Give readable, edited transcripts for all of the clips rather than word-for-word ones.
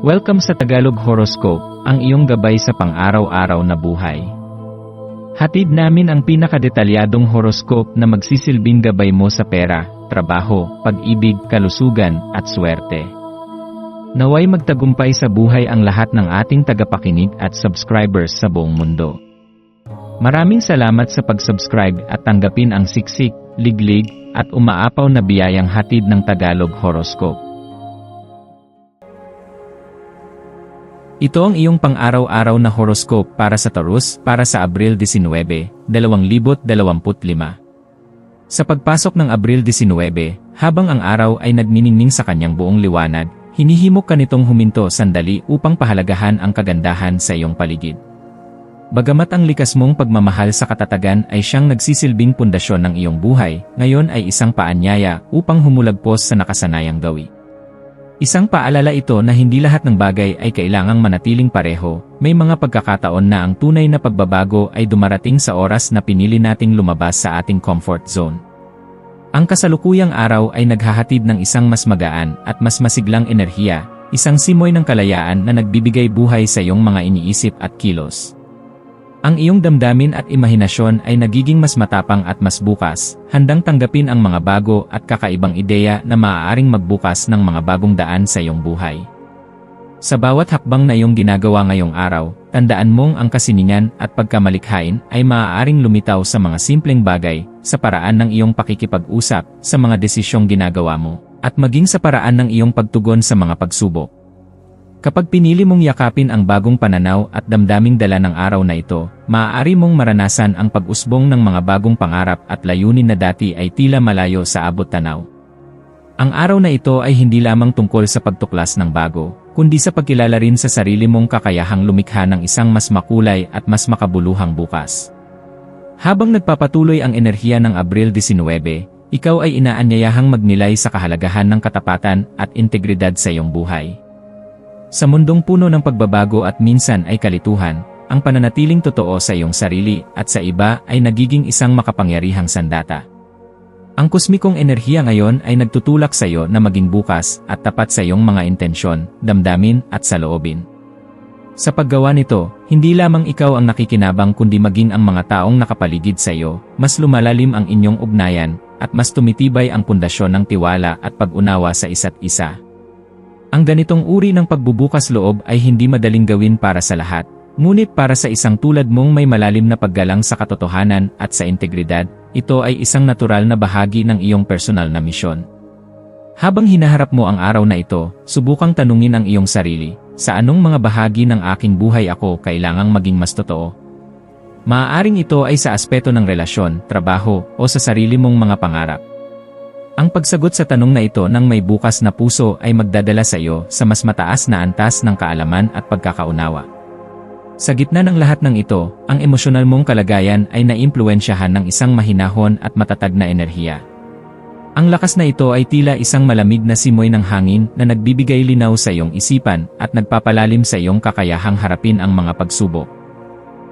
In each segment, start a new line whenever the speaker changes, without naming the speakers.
Welcome sa Tagalog Horoscope, ang iyong gabay sa pang-araw-araw na buhay. Hatid namin ang pinakadetalyadong horoscope na magsisilbing gabay mo sa pera, trabaho, pag-ibig, kalusugan, at swerte. Naway magtagumpay sa buhay ang lahat ng ating tagapakinig at subscribers sa buong mundo. Maraming salamat sa pag-subscribe at tanggapin ang siksik, liglig, at umaapaw na biyayang hatid ng Tagalog Horoscope. Ito ang iyong pang-araw-araw na horoscope para sa Taurus para sa Abril 19, 2025. Sa pagpasok ng Abril 19, habang ang araw ay nagniningning sa kanyang buong liwanag, hinihimok ka nitong huminto sandali upang pahalagahan ang kagandahan sa iyong paligid. Bagamat ang likas mong pagmamahal sa katatagan ay siyang nagsisilbing pundasyon ng iyong buhay, ngayon ay isang paanyaya upang humulagpos sa nakasanayang gawi. Isang paalala ito na hindi lahat ng bagay ay kailangang manatiling pareho, may mga pagkakataon na ang tunay na pagbabago ay dumarating sa oras na pinili nating lumabas sa ating comfort zone. Ang kasalukuyang araw ay naghahatid ng isang mas magaan at mas masiglang enerhiya, isang simoy ng kalayaan na nagbibigay buhay sa iyong mga iniisip at kilos. Ang iyong damdamin at imahinasyon ay nagiging mas matapang at mas bukas, handang tanggapin ang mga bago at kakaibang ideya na maaaring magbukas ng mga bagong daan sa iyong buhay. Sa bawat hakbang na iyong ginagawa ngayong araw, tandaan mong ang kasiningan at pagkamalikhain ay maaaring lumitaw sa mga simpleng bagay, sa paraan ng iyong pakikipag-usap, sa mga desisyong ginagawa mo, at maging sa paraan ng iyong pagtugon sa mga pagsubok. Kapag pinili mong yakapin ang bagong pananaw at damdaming dala ng araw na ito, maaari mong maranasan ang pag-usbong ng mga bagong pangarap at layunin na dati ay tila malayo sa abot tanaw. Ang araw na ito ay hindi lamang tungkol sa pagtuklas ng bago, kundi sa pagkilala rin sa sarili mong kakayahang lumikha ng isang mas makulay at mas makabuluhang bukas. Habang nagpapatuloy ang enerhiya ng Abril 19, ikaw ay inaanyayahang magnilay sa kahalagahan ng katapatan at integridad sa iyong buhay. Sa mundong puno ng pagbabago at minsan ay kalituhan, ang pananatiling totoo sa iyong sarili at sa iba ay nagiging isang makapangyarihang sandata. Ang kosmikong enerhiya ngayon ay nagtutulak sa iyo na maging bukas at tapat sa iyong mga intensyon, damdamin at saloobin. Sa paggawa nito, hindi lamang ikaw ang nakikinabang kundi maging ang mga taong nakapaligid sa iyo, mas lumalalim ang inyong ugnayan at mas tumitibay ang pundasyon ng tiwala at pag-unawa sa isa't isa. Ang ganitong uri ng pagbubukas loob ay hindi madaling gawin para sa lahat, ngunit para sa isang tulad mong may malalim na paggalang sa katotohanan at sa integridad, ito ay isang natural na bahagi ng iyong personal na misyon. Habang hinaharap mo ang araw na ito, subukang tanungin ang iyong sarili, sa anong mga bahagi ng aking buhay ako kailangang maging mas totoo? Maaaring ito ay sa aspeto ng relasyon, trabaho, o sa sarili mong mga pangarap. Ang pagsagot sa tanong na ito ng may bukas na puso ay magdadala sa iyo sa mas mataas na antas ng kaalaman at pagkakaunawa. Sa gitna ng lahat ng ito, ang emosyonal mong kalagayan ay naimpluwensyahan ng isang mahinahon at matatag na enerhiya. Ang lakas na ito ay tila isang malamig na simoy ng hangin na nagbibigay linaw sa iyong isipan at nagpapalalim sa iyong kakayahang harapin ang mga pagsubok.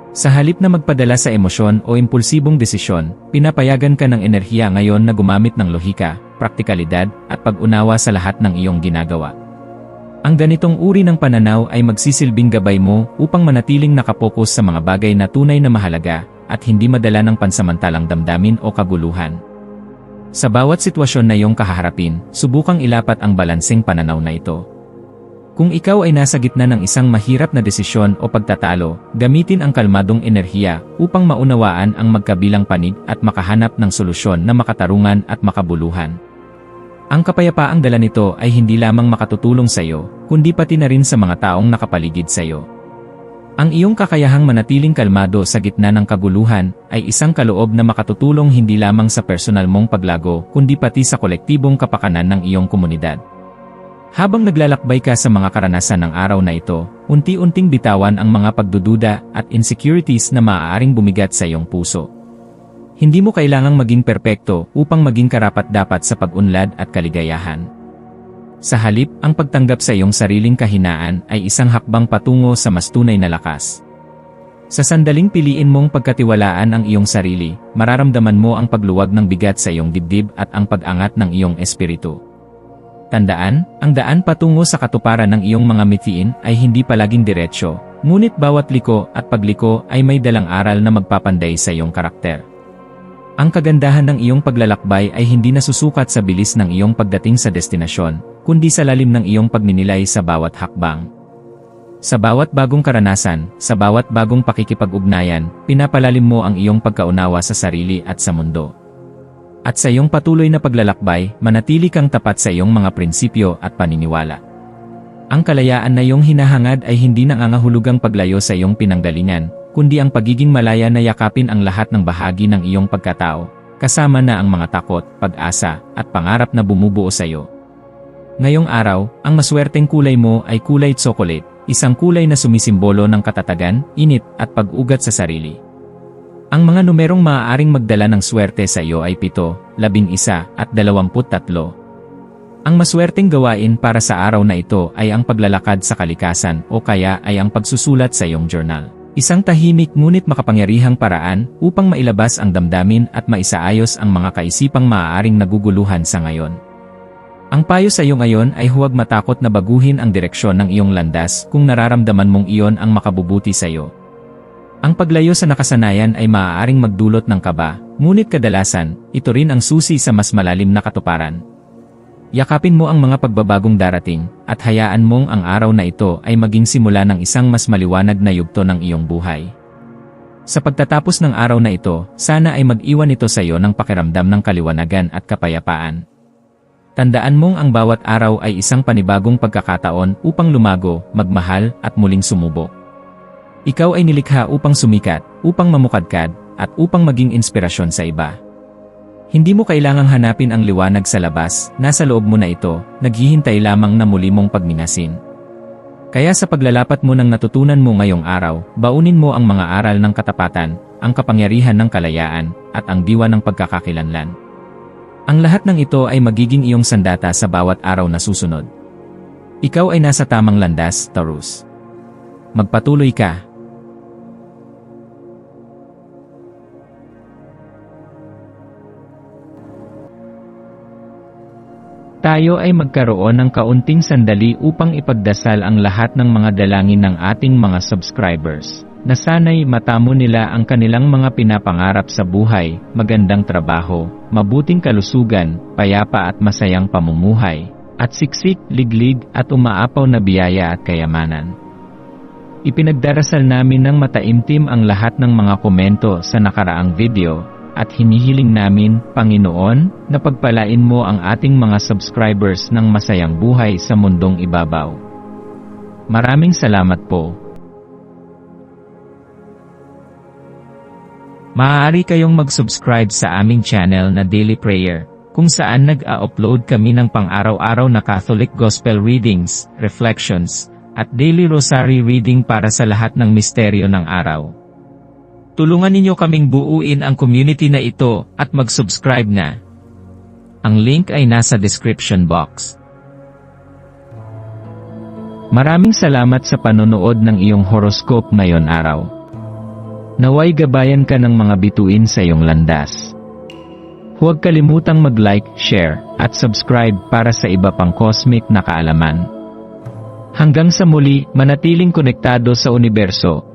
Sa halip na magpadala sa emosyon o impulsibong desisyon, pinapayagan ka ng enerhiya ngayon na gumamit ng lohika, praktikalidad, at pag-unawa sa lahat ng iyong ginagawa. Ang ganitong uri ng pananaw ay magsisilbing gabay mo upang manatiling nakapokus sa mga bagay na tunay na mahalaga at hindi madala ng pansamantalang damdamin o kaguluhan. Sa bawat sitwasyon na iyong kahaharapin, subukang ilapat ang balanseng pananaw na ito. Kung ikaw ay nasa gitna ng isang mahirap na desisyon o pagtatalo, gamitin ang kalmadong enerhiya upang maunawaan ang magkabilang panig at makahanap ng solusyon na makatarungan at makabuluhan. Ang kapayapaang dala nito ay hindi lamang makatutulong sa iyo, kundi pati na rin sa mga taong nakapaligid sa iyo. Ang iyong kakayahang manatiling kalmado sa gitna ng kaguluhan ay isang kaloob na makatutulong hindi lamang sa personal mong paglago kundi pati sa kolektibong kapakanan ng iyong komunidad. Habang naglalakbay ka sa mga karanasan ng araw na ito, unti-unting bitawan ang mga pagdududa at insecurities na maaaring bumigat sa iyong puso. Hindi mo kailangang maging perpekto upang maging karapat-dapat sa pag-unlad at kaligayahan. Sa halip, ang pagtanggap sa iyong sariling kahinaan ay isang hakbang patungo sa mas tunay na lakas. Sa sandaling piliin mong pagkatiwalaan ang iyong sarili, mararamdaman mo ang pagluwag ng bigat sa iyong dibdib at ang pag-angat ng iyong espiritu. Tandaan, ang daan patungo sa katuparan ng iyong mga mithiin ay hindi palaging diretsyo, ngunit bawat liko at pagliko ay may dalang aral na magpapanday sa iyong karakter. Ang kagandahan ng iyong paglalakbay ay hindi nasusukat sa bilis ng iyong pagdating sa destinasyon, kundi sa lalim ng iyong pagninilay sa bawat hakbang. Sa bawat bagong karanasan, sa bawat bagong pakikipag-ugnayan, pinapalalim mo ang iyong pagkaunawa sa sarili at sa mundo. At sa iyong patuloy na paglalakbay, manatili kang tapat sa iyong mga prinsipyo at paniniwala. Ang kalayaan na iyong hinahangad ay hindi nangangahulugang paglayo sa iyong pinanggalingan, kundi ang pagiging malaya na yakapin ang lahat ng bahagi ng iyong pagkatao, kasama na ang mga takot, pag-asa, at pangarap na bumubuo sa iyo. Ngayong araw, ang maswerteng kulay mo ay kulay tsokolate, isang kulay na sumisimbolo ng katatagan, init, at pag-ugat sa sarili. Ang mga numerong maaaring magdala ng swerte sa iyo ay 7, 11, at 23. Ang maswerteng gawain para sa araw na ito ay ang paglalakad sa kalikasan o kaya ay ang pagsusulat sa iyong journal. Isang tahimik ngunit makapangyarihang paraan upang mailabas ang damdamin at maisaayos ang mga kaisipang maaaring naguguluhan sa ngayon. Ang payo sa iyo ngayon ay huwag matakot na baguhin ang direksyon ng iyong landas kung nararamdaman mong iyon ang makabubuti sa iyo. Ang paglayo sa nakasanayan ay maaaring magdulot ng kaba, ngunit kadalasan, ito rin ang susi sa mas malalim na katuparan. Yakapin mo ang mga pagbabagong darating, at hayaan mong ang araw na ito ay maging simula ng isang mas maliwanag na yugto ng iyong buhay. Sa pagtatapos ng araw na ito, sana ay mag-iwan ito sa iyo ng pakiramdam ng kaliwanagan at kapayapaan. Tandaan mong ang bawat araw ay isang panibagong pagkakataon upang lumago, magmahal, at muling sumubok. Ikaw ay nilikha upang sumikat, upang mamukadkad, at upang maging inspirasyon sa iba. Hindi mo kailangang hanapin ang liwanag sa labas, nasa loob mo na ito, naghihintay lamang na muli mong pagminasin. Kaya sa paglalapat mo ng natutunan mo ngayong araw, baunin mo ang mga aral ng katapatan, ang kapangyarihan ng kalayaan, at ang diwa ng pagkakakilanlan. Ang lahat ng ito ay magiging iyong sandata sa bawat araw na susunod. Ikaw ay nasa tamang landas, Taurus. Magpatuloy ka. Tayo ay magkaroon ng kaunting sandali upang ipagdasal ang lahat ng mga dalangin ng ating mga subscribers, na sana'y matamo nila ang kanilang mga pinapangarap sa buhay, magandang trabaho, mabuting kalusugan, payapa at masayang pamumuhay, at siksik, liglig at umaapaw na biyaya at kayamanan. Ipinagdarasal namin ng mataimtim ang lahat ng mga komento sa nakaraang video, at hinihiling namin, Panginoon, na pagpalain mo ang ating mga subscribers ng masayang buhay sa mundong ibabaw. Maraming salamat po. Maaari kayong mag-subscribe sa aming channel na Daily Prayer, kung saan nag-a-upload kami ng pang-araw-araw na Catholic Gospel Readings, Reflections, at Daily Rosary Reading para sa lahat ng misteryo ng araw. Tulungan ninyo kaming buuin ang community na ito at mag-subscribe na. Ang link ay nasa description box. Maraming salamat sa panonood ng iyong horoscope ngayon araw. Naway gabayan ka ng mga bituin sa iyong landas. Huwag kalimutang mag-like, share, at subscribe para sa iba pang cosmic na kaalaman. Hanggang sa muli, manatiling konektado sa universo